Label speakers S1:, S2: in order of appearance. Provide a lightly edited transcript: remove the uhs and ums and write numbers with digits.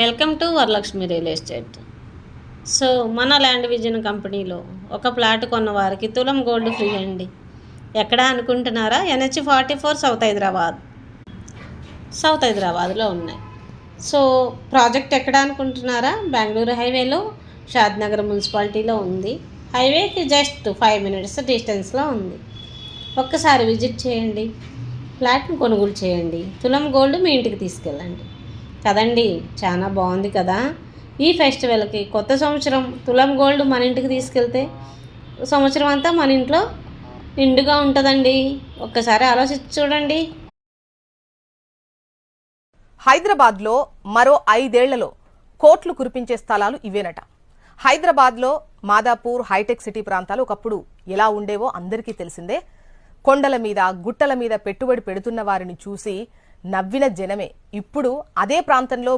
S1: Welcome to Varalakshmi real estate. So మన land vision కంపెనీలో ఒక ప్లాట్ కొన్న వారికి తులం గోల్డ్ ఫ్రీ అండి. ఎక్కడ అనుకుంటున్నారా? NH44 సౌత్ హైదరాబాద్లో ఉన్నాయి. సో ప్రాజెక్ట్ ఎక్కడ అనుకుంటున్నారా? బెంగళూరు హైవేలో షాద్నగర్ మున్సిపాలిటీలో ఉంది. హైవేకి జస్ట్ 5 minutes డిస్టెన్స్లో ఉంది. ఒక్కసారి విజిట్ చేయండి, ఫ్లాట్ను కొనుగోలు చేయండి, తులం గోల్డ్ మీ ఇంటికి తీసుకెళ్ళండి. కదండి, చాలా బాగుంది కదా. ఈ ఫెస్టివల్కి కొత్త సంవత్సరం తులం గోల్డ్ మన ఇంటికి తీసుకెళ్తే సంవత్సరం అంతా మన ఇంట్లో నిండుగా ఉంటుందండి. ఒక్కసారి ఆలోచించి చూడండి.
S2: హైదరాబాద్లో మరో 5 ఏళ్లలో కోట్లు కురిపించే స్థలాలు ఇవేనట. హైదరాబాద్లో మాదాపూర్, హైటెక్ సిటీ ప్రాంతాలు ఒకప్పుడు ఎలా ఉండేవో అందరికీ తెలిసిందే. కొండల మీద, గుట్టల మీద పెట్టుబడి పెడుతున్న వారిని చూసి నవ్విన జనమే ఇప్పుడు అదే ప్రాంతంలో